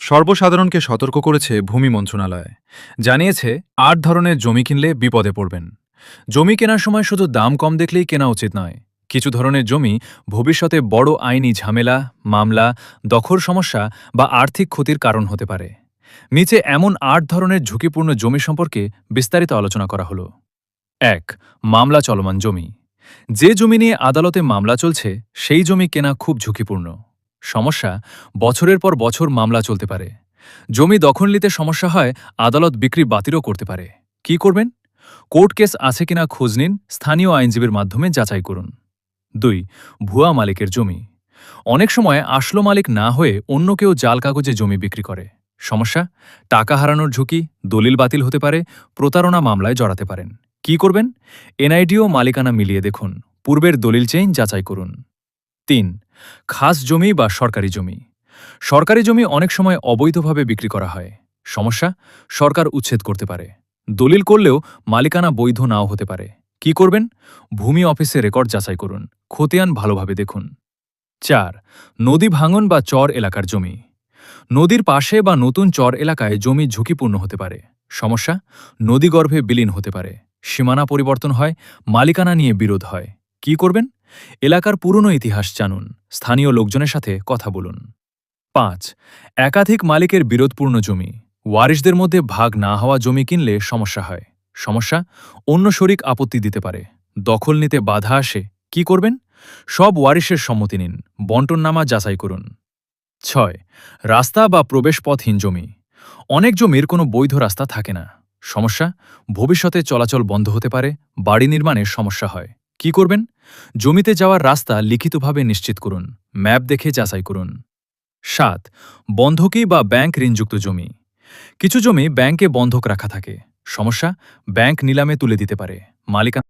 সর্বসাধারণকে সতর্ক করেছে ভূমি মন্ত্রণালয়। জানিয়েছে ৮ ধরনের জমি কিনলে বিপদে পড়বেন। জমি কেনার সময় শুধু দাম কম দেখলেই কেনা উচিত নয়। কিছু ধরনের জমি ভবিষ্যতে বড় আইনি ঝামেলা, মামলা, দখল সমস্যা বা আর্থিক ক্ষতির কারণ হতে পারে। নিচে এমন ৮ ধরনের ঝুঁকিপূর্ণ জমি সম্পর্কে বিস্তারিত আলোচনা করা হলো। ১. মামলা চলমান জমি। যে জমি নিয়ে আদালতে মামলা চলছে সেই জমি কেনা খুব ঝুঁকিপূর্ণ। সমস্যা, বছরের পর বছর মামলা চলতে পারে। জমি দখল নিতে সমস্যা হয়, আদালত বিক্রি বাতিলও করতে পারে। কি করবেন? কোর্ট কেস আছে কিনা খোঁজ নিন, স্থানীয় আইনজীবীর মাধ্যমে যাচাই করুন। ২. ভুয়া মালিকের জমি। অনেক সময় আসল মালিক না হয়ে অন্য কেউ জাল কাগজে জমি বিক্রি করে। সমস্যা, টাকা হারানোর ঝুঁকি, দলিল বাতিল হতে পারে, প্রতারণা মামলায় জড়াতে পারেন। কি করবেন? এনআইডি ও মালিকানা মিলিয়ে দেখুন, পূর্বের দলিল চেইন যাচাই করুন। ৩. খাস জমি বা সরকারি জমি। সরকারি জমি অনেক সময় অবৈধভাবে বিক্রি করা হয়। সমস্যা, সরকার উচ্ছেদ করতে পারে। দলিল করলেও মালিকানা বৈধ নাও হতে পারে। কি করবেন? ভূমি অফিসে রেকর্ড যাচাই করুন, খতিয়ান ভালোভাবে দেখুন। ৪. নদী ভাঙন বা চর এলাকার জমি। নদীর পাশে বা নতুন চর এলাকায় জমি ঝুঁকিপূর্ণ হতে পারে। সমস্যা, নদীগর্ভে বিলীন হতে পারে, সীমানা পরিবর্তন হয়, মালিকানা নিয়ে বিরোধ হয়। কি করবেন? এলাকার পুরনো ইতিহাস জানুন, স্থানীয় লোকজনের সাথে কথা বলুন। ৫. একাধিক মালিকের বিরোধপূর্ণ জমি। ওয়ারিশদের মধ্যে ভাগ না হওয়া জমি কিনলে সমস্যা হয়। সমস্যা, অন্য শরিক আপত্তি দিতে পারে, দখল নিতে বাধা আসে। কি করবেন? সব ওয়ারিশের সম্মতি নিন, বন্টননামা যাচাই করুন। ৬. রাস্তা বা প্রবেশপথহীন জমি। অনেক জমির কোনো বৈধ রাস্তা থাকে না। সমস্যা, ভবিষ্যতে চলাচল বন্ধ হতে পারে, বাড়ি নির্মাণের সমস্যা হয়। কি করবেন? জমিতে যাওয়ার রাস্তা লিখিতভাবে নিশ্চিত করুন, ম্যাপ দেখে যাচাই করুন। ৭. বন্ধকি বা ব্যাংক ঋণযুক্ত জমি। কিছু জমি ব্যাংকে বন্ধক রাখা থাকে। সমস্যা, ব্যাংক নিলামে তুলে দিতে পারে, মালিকানা